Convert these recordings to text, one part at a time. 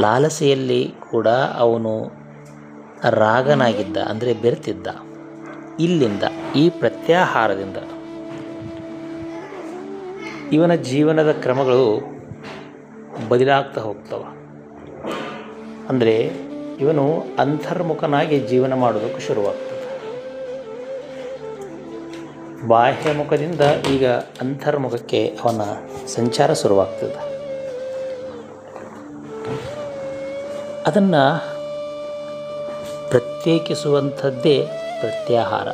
ಲಾಲಸೆಯಲ್ಲಿ ಕೂಡ ಅವನು ರಾಗನಾಗಿದ್ದ, ಅಂದರೆ ಬೆರೆತಿದ್ದ. ಇಲ್ಲಿಂದ ಈ ಪ್ರತ್ಯಾಹಾರದಿಂದ ಇವನ ಜೀವನದ ಕ್ರಮಗಳು ಬದಲಾಗ್ತಾ ಹೋಗ್ತವೆ. ಅಂದರೆ ಇವನು ಅಂತರ್ಮುಖನಾಗಿ ಜೀವನ ಮಾಡೋದಕ್ಕೆ ಶುರುವಾಗ್ತದೆ. ಬಾಹ್ಯಮುಖದಿಂದ ಈಗ ಅಂತರ್ಮುಖಕ್ಕೆ ಅವನ ಸಂಚಾರ ಶುರುವಾಗ್ತದೆ. ಅದನ್ನು ಪ್ರತ್ಯೇಕಿಸುವಂಥದ್ದೇ ಪ್ರತ್ಯಾಹಾರ.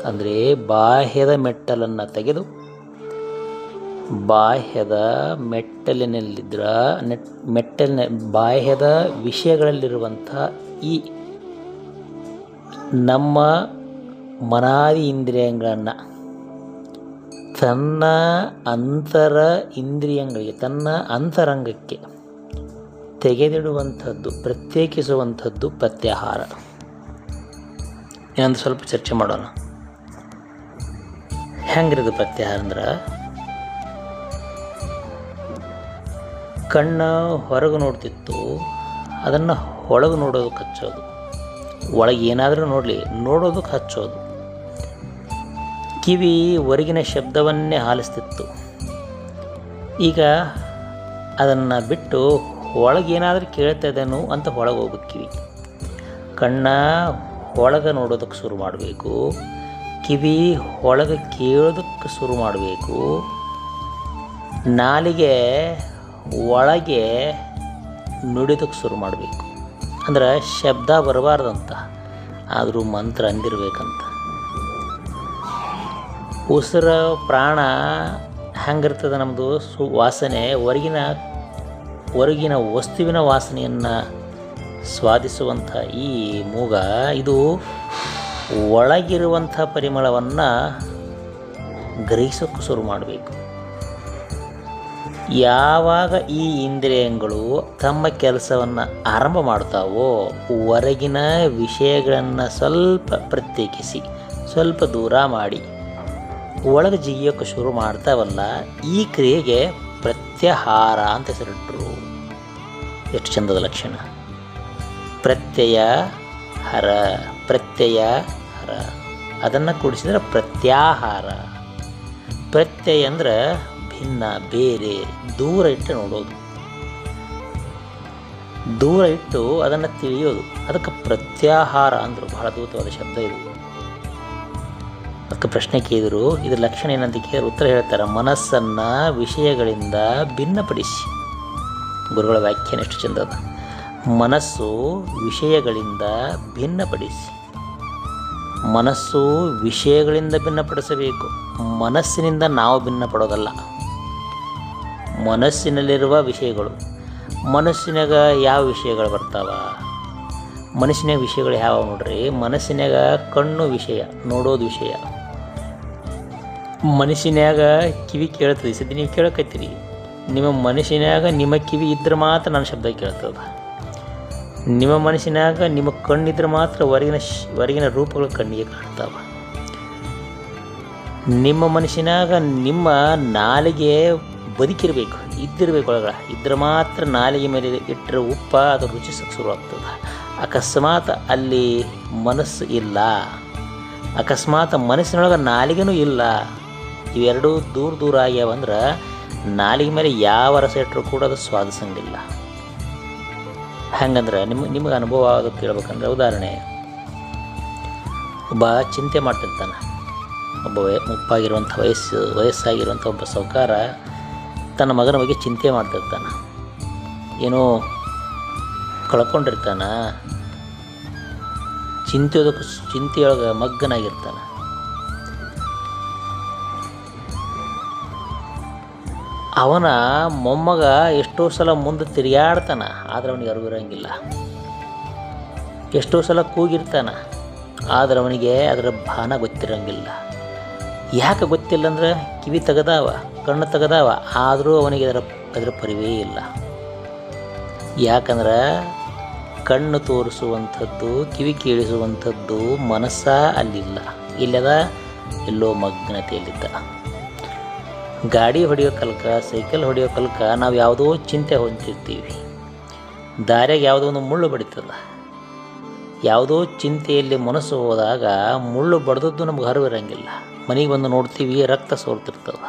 ಅಂದರೆ ಬಾಹ್ಯದ ಮೆಟ್ಟಲನ್ನು ತೆಗೆದು ಬಾಹ್ಯದ ಬಾಹ್ಯದ ವಿಷಯಗಳಲ್ಲಿರುವಂಥ ಈ ನಮ್ಮ ಮನಾದಿ ಇಂದ್ರಿಯಗಳನ್ನು ತನ್ನ ತನ್ನ ಅಂತರಂಗಕ್ಕೆ ತೆಗೆದಿಡುವಂಥದ್ದು, ಪ್ರತ್ಯೇಕಿಸುವಂಥದ್ದು ಪ್ರತ್ಯಾಹಾರ. ಇನ್ನೊಂದು ಸ್ವಲ್ಪ ಚರ್ಚೆ ಮಾಡೋಣ. ಹೆಂಗಿರೋದು ಪ್ರತ್ಯಾಹಾರ ಅಂದ್ರೆ, ಕಣ್ಣು ಹೊರಗೆ ನೋಡ್ತಿತ್ತು, ಅದನ್ನು ಒಳಗೆ ನೋಡೋದಕ್ಕೆ ಹಚ್ಚೋದು, ಒಳಗೆ ಏನಾದರೂ ನೋಡೋದಕ್ಕೆ ಹಚ್ಚೋದು. ಕಿವಿ ಹೊರಗಿನ ಶಬ್ದವನ್ನೇ ಆಲಿಸ್ತಿತ್ತು, ಈಗ ಅದನ್ನು ಬಿಟ್ಟು ಒಳಗೇನಾದರೂ ಕೇಳ್ತದೇನು ಅಂತ ಒಳಗೆ ಹೋಗ್ಬೇಕು. ಕಿವಿ ಕಣ್ಣ ಒಳಗೆ ನೋಡೋದಕ್ಕೆ ಶುರು ಮಾಡಬೇಕು, ಕಿವಿ ಒಳಗೆ ಕೇಳೋದಕ್ಕೆ ಶುರು ಮಾಡಬೇಕು, ನಾಲಿಗೆ ಒಳಗೆ ನುಡಿಯೋದಕ್ಕೆ ಶುರು ಮಾಡಬೇಕು. ಅಂದ್ರೆ ಶಬ್ದ ಬರಬಾರ್ದಂತ, ಆದರೂ ಮಂತ್ರ ಅಂದಿರ್ಬೇಕಂತ. ಉಸಿರ ಪ್ರಾಣ ಹೆಂಗಿರ್ತದೆ ನಮ್ಮದು ವಾಸನೆ, ಹೊರಗಿನ ವಸ್ತುವಿನ ವಾಸನೆಯನ್ನು ಸ್ವಾದಿಸುವಂಥ ಈ ಮೂಗ, ಇದು ಒಳಗಿರುವಂಥ ಪರಿಮಳವನ್ನು ಗ್ರಹಿಸೋಕ್ಕೆ ಶುರು ಮಾಡಬೇಕು. ಯಾವಾಗ ಈ ಇಂದ್ರಿಯಗಳು ತಮ್ಮ ಕೆಲಸವನ್ನು ಆರಂಭ ಮಾಡ್ತಾವೋ, ಹೊರಗಿನ ವಿಷಯಗಳನ್ನು ಸ್ವಲ್ಪ ಪ್ರತ್ಯೇಕಿಸಿ, ಸ್ವಲ್ಪ ದೂರ ಮಾಡಿ ಒಳಗೆ ಜಿಗಿಯೋಕ್ಕೆ ಶುರು ಮಾಡ್ತಾವಲ್ಲ, ಈ ಕ್ರಿಯೆಗೆ ಪ್ರತ್ಯಾಹಾರ ಅಂತ ಹೆಸರಿಟ್ಟರು. ಎಷ್ಟು ಚಂದದ ಲಕ್ಷಣ! ಪ್ರತ್ಯಯ ಹರ, ಅದನ್ನು ಕೂಡಿಸಿದ್ರೆ ಪ್ರತ್ಯಾಹಾರ. ಪ್ರತ್ಯಯ ಅಂದ್ರೆ ಭಿನ್ನ, ಬೇರೆ, ದೂರ ಇಟ್ಟು ನೋಡೋದು, ದೂರ ಇಟ್ಟು ಅದನ್ನು ತಿಳಿಯೋದು. ಅದಕ್ಕೆ ಪ್ರತ್ಯಾಹಾರ ಅಂದರು. ಬಹಳ ಅದ್ಭುತವಾದ ಶಬ್ದ ಇದು. ಅದಕ್ಕೆ ಪ್ರಶ್ನೆ ಕೇಳಿದರು, ಇದ್ರ ಲಕ್ಷಣ ಏನಂತ ಕೇಳಿದ್ರು ಉತ್ತರ ಹೇಳ್ತಾರೆ, ಮನಸ್ಸನ್ನು ವಿಷಯಗಳಿಂದ ಭಿನ್ನಪಡಿಸಿ. ಗುರುಗಳ ವ್ಯಾಖ್ಯಾನ ಎಷ್ಟು ಚಂದ ಅದ. ಮನಸ್ಸು ವಿಷಯಗಳಿಂದ ಭಿನ್ನಪಡಿಸಿ. ಮನಸ್ಸು ವಿಷಯಗಳಿಂದ ಭಿನ್ನಪಡಿಸಬೇಕು, ಮನಸ್ಸಿನಿಂದ ನಾವು ಭಿನ್ನಪಡೋದಲ್ಲ. ಮನಸ್ಸಿನಲ್ಲಿರುವ ವಿಷಯಗಳು, ಮನಸ್ಸಿನಾಗ ಯಾವ ವಿಷಯಗಳು ಬರ್ತಾವ? ಮನಸ್ಸಿನಾಗ ವಿಷಯಗಳು ಯಾವ ನೋಡ್ರಿ? ಮನಸ್ಸಿನಾಗ ಕಣ್ಣು ವಿಷಯ, ನೋಡೋದು ವಿಷಯ. ಮನಸ್ಸಿನಾಗ ಕಿವಿ ಕೇಳ್ತದೆ. ಸದ್ಯ ನೀವು ಕೇಳಕತ್ತೀರಿ, ನಿಮ್ಮ ಮನಸ್ಸಿನಾಗ ನಿಮ್ಮ ಕಿವಿ ಇದ್ರೆ ಮಾತ್ರ ನನ್ನ ಶಬ್ದ ಕೇಳ್ತದೆ. ನಿಮ್ಮ ಮನಸ್ಸಿನಾಗ ನಿಮ್ಮ ಕಣ್ಣಿದ್ರೆ ಮಾತ್ರ ಹೊರಗಿನ ರೂಪಗಳು ಕಣ್ಣಿಗೆ ಕಾಣ್ತಾವೆ. ನಿಮ್ಮ ಮನಸ್ಸಿನಾಗ ನಿಮ್ಮ ನಾಲಿಗೆ ಬದುಕಿರಬೇಕು, ಇದ್ದಿರಬೇಕು. ಒಳಗಡೆ ಇದ್ರೆ ಮಾತ್ರ ನಾಲಿಗೆ ಮೇಲೆ ಇಟ್ಟರೆ ಉಪ್ಪ ಅದು ರುಚಿಸಕ್ಕೆ ಶುರುವಾಗ್ತದೆ. ಅಕಸ್ಮಾತ್ ಅಲ್ಲಿ ಮನಸ್ಸು ಇಲ್ಲ, ಅಕಸ್ಮಾತ್ ಮನಸ್ಸಿನೊಳಗೆ ನಾಲಿಗೆನೂ ಇಲ್ಲ, ಇವೆರಡೂ ದೂರ ಆಗ್ಯಾವಂದ್ರೆ ನಾಲಿಗೆ ಮೇಲೆ ಯಾವ ರಸ ಇಟ್ಟರೂ ಕೂಡ ಅದು ಸ್ವಾದಿಸಂಗಿಲ್ಲ. ಹೆಂಗಂದ್ರೆ ನಿಮಗೆ ಅನುಭವ ಆಗೋದು ಕೇಳ್ಬೇಕಂದ್ರೆ, ಉದಾಹರಣೆ, ಒಬ್ಬ ಚಿಂತೆ ಮಾಡ್ತಿರ್ತಾನೆ. ಒಬ್ಬ ಮುಪ್ಪಾಗಿರುವಂಥ ವಯಸ್ಸಾಗಿರುವಂಥ ಒಬ್ಬ ಸಾಹುಕಾರ ತನ್ನ ಮಗನ ಬಗ್ಗೆ ಚಿಂತೆ ಮಾಡ್ತಿರ್ತಾನೆ. ಏನೋ ಕಳ್ಕೊಂಡಿರ್ತಾನೆ, ಚಿಂತೆಯೊಳಗೆ ಮಗ್ಗನಾಗಿರ್ತಾನೆ. ಅವನ ಮೊಮ್ಮಗ ಎಷ್ಟೋ ಸಲ ಮುಂದೆ ತಿರುಗಾಡ್ತಾನೆ, ಆದರೆ ಅವನಿಗೆ ಅರಿವು ಇರೋಂಗಿಲ್ಲ. ಎಷ್ಟೋ ಸಲ ಕೂಗಿರ್ತಾನೆ, ಆದರೆ ಅವನಿಗೆ ಅದರ ಭಾನ ಗೊತ್ತಿರೋಂಗಿಲ್ಲ. ಯಾಕೆ ಗೊತ್ತಿಲ್ಲ ಅಂದ್ರೆ, ಕಿವಿ ತೆಗೆದಾವ, ಕಣ್ಣು ತೆಗೆದಾವ, ಆದರೂ ಅವನಿಗೆ ಅದರ ಪರಿವೇ ಇಲ್ಲ. ಯಾಕಂದ್ರೆ ಕಣ್ಣು ತೋರಿಸುವಂಥದ್ದು, ಕಿವಿ ಕೇಳಿಸುವಂಥದ್ದು ಮನಸ್ಸ ಅಲ್ಲಿಲ್ಲ, ಇಲ್ಲದ ಎಲ್ಲೋ ಮಗ್ನತೆಯಲ್ಲಿದ್ದ. ಗಾಡಿ ಹೊಡೆಯೋ ಕಲ್ಕ, ಸೈಕಲ್ ಹೊಡೆಯೋ ಕಲ್ಕ ನಾವು ಯಾವುದೋ ಚಿಂತೆ ಹೊಂದಿರ್ತೀವಿ. ದಾರ್ಯಾಗ ಯಾವುದೋ ಒಂದು ಮುಳ್ಳು ಬಡಿತದ, ಯಾವುದೋ ಚಿಂತೆಯಲ್ಲಿ ಮನಸ್ಸು ಹೋದಾಗ ಮುಳ್ಳು ಬಡ್ದದ್ದು ನಮ್ಗೆ ಹರಿವಿರಂಗಿಲ್ಲ. ಮನೆಗೆ ಬಂದು ನೋಡ್ತೀವಿ, ರಕ್ತ ಸೋರ್ತಿರ್ತದ.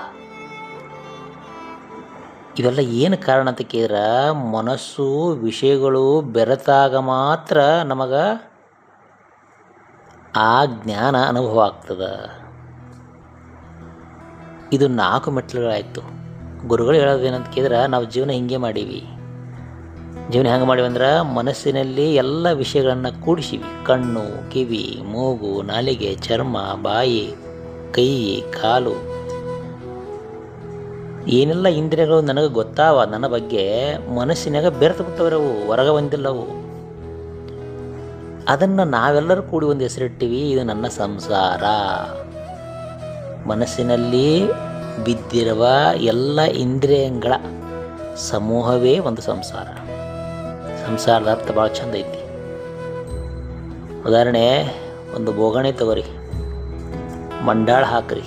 ಇವೆಲ್ಲ ಏನು ಕಾರಣ ಅಂತ ಕೇಳಿದ್ರೆ, ಮನಸ್ಸು ವಿಷಯಗಳು ಬೆರೆತಾಗ ಮಾತ್ರ ನಮಗೆ ಆ ಜ್ಞಾನ ಅನುಭವ ಆಗ್ತದೆ. ಇದು 4 ಮೆಟ್ಲುಗಳಾಯಿತು. ಗುರುಗಳು ಹೇಳೋದೇನಂತ ಕೇಳಿದ್ರೆ, ನಾವು ಜೀವನ ಹಿಂಗೆ ಮಾಡೀವಿ. ಜೀವನ ಹೆಂಗೆ ಮಾಡೀವಿ ಅಂದ್ರೆ, ಮನಸ್ಸಿನಲ್ಲಿ ಎಲ್ಲ ವಿಷಯಗಳನ್ನು ಕೂಡಿಸಿವಿ. ಕಣ್ಣು, ಕಿವಿ, ಮೂಗು, ನಾಲಿಗೆ, ಚರ್ಮ, ಬಾಯಿ, ಕೈ, ಕಾಲು, ಏನೆಲ್ಲ ಇಂದ್ರಿಯಗಳು ನನಗೆ ಗೊತ್ತಾವ ನನ್ನ ಬಗ್ಗೆ, ಮನಸ್ಸಿನಾಗ ಬೆರೆತು ಬಿಟ್ಟವರವು, ಹೊರಗೆ ಬಂದಿಲ್ಲವು. ಅದನ್ನು ನಾವೆಲ್ಲರೂ ಕೂಡಿ ಒಂದು ಹೆಸರಿಟ್ಟಿವಿ, ಇದು ನನ್ನ ಸಂಸಾರ. ಮನಸ್ಸಿನಲ್ಲಿ ಬಿದ್ದಿರುವ ಎಲ್ಲ ಇಂದ್ರಿಯಗಳ ಸಮೂಹವೇ ಒಂದು ಸಂಸಾರ. ಸಂಸಾರದ ಅರ್ಥ ಭಾಳ ಚಂದ ಐತಿ. ಉದಾಹರಣೆ, ಒಂದು ಬೋಗಣೆ ತಗೋರಿ, ಮಂಡಾಳ ಹಾಕ್ರಿ,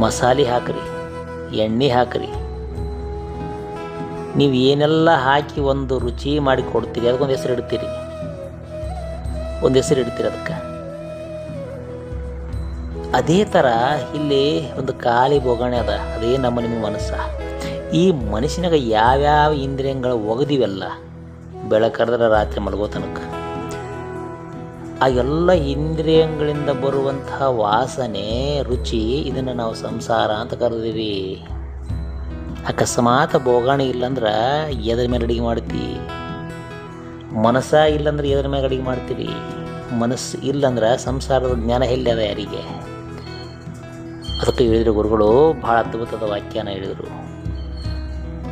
ಮಸಾಲೆ ಹಾಕ್ರಿ, ಎಣ್ಣೆ ಹಾಕ್ರಿ. ನೀವು ಏನೆಲ್ಲ ಹಾಕಿ ಒಂದು ರುಚಿ ಮಾಡಿ ಕೊಡ್ತೀರಿ, ಅದಕ್ಕೊಂದು ಹೆಸರು ಇಡ್ತೀರಿ, ಒಂದು ಹೆಸರು ಇಡ್ತೀರಿ ಅದಕ್ಕೆ. ಅದೇ ಥರ ಇಲ್ಲಿ ಒಂದು ಖಾಲಿ ಬೋಗಣೆ ಅದ, ಅದೇ ನಮ್ಮ ನಿಮ್ಮ ಮನಸ್ಸ. ಈ ಮನಸ್ಸಿನಾಗ ಯಾವ್ಯಾವ ಇಂದ್ರಿಯಗಳು ಒಗದಿವೆಲ್ಲ, ಬೆಳಕರೆದ್ರೆ ರಾತ್ರಿ ಮಲಗೋ ತನಕ, ಆ ಎಲ್ಲ ಇಂದ್ರಿಯಗಳಿಂದ ಬರುವಂತಹ ವಾಸನೆ, ರುಚಿ, ಇದನ್ನು ನಾವು ಸಂಸಾರ ಅಂತ ಕರೆದೀವಿ. ಅಕಸ್ಮಾತ್ ಬೋಗಾಣಿ ಇಲ್ಲಂದ್ರೆ ಎದ್ರ ಮೇಲೆ ಅಡುಗೆ ಮಾಡ್ತೀವಿ, ಮನಸ್ಸ ಇಲ್ಲಂದ್ರೆ ಎದ್ರ ಮೇಲೆ ಅಡುಗೆ ಮಾಡ್ತೀರಿ. ಮನಸ್ಸು ಇಲ್ಲಂದ್ರೆ ಸಂಸಾರದ ಜ್ಞಾನ ಎಲ್ಲಿ ಅದ ಯಾರಿಗೆ? ಅದಕ್ಕೆ ಹೇಳಿದರು ಗುರುಗಳು, ಭಾಳ ಅದ್ಭುತದ ವ್ಯಾಖ್ಯಾನ ಹೇಳಿದರು.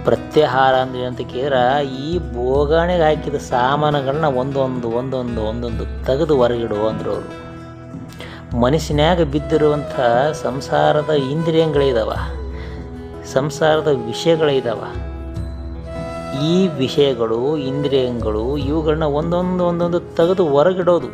ಪ್ರತ್ಯಾಹಾರ ಅಂದ್ರೆ ಅಂತ ಕೇಳಿದ್ರೆ, ಈ ಬೋಗಾಣಿಗೆ ಹಾಕಿದ ಸಾಮಾನುಗಳನ್ನ ಒಂದೊಂದು ತೆಗೆದು ಹೊರಗಿಡು ಅಂದರು ಅವರು. ಮನಸ್ಸಿನ್ಯಾಗ ಬಿದ್ದಿರುವಂಥ ಸಂಸಾರದ ಇಂದ್ರಿಯಗಳಿದಾವ, ಸಂಸಾರದ ವಿಷಯಗಳಿದಾವ. ಈ ವಿಷಯಗಳು, ಇಂದ್ರಿಯಗಳು, ಇವುಗಳನ್ನ ಒಂದೊಂದು ತೆಗೆದು ಹೊರಗಿಡೋದು.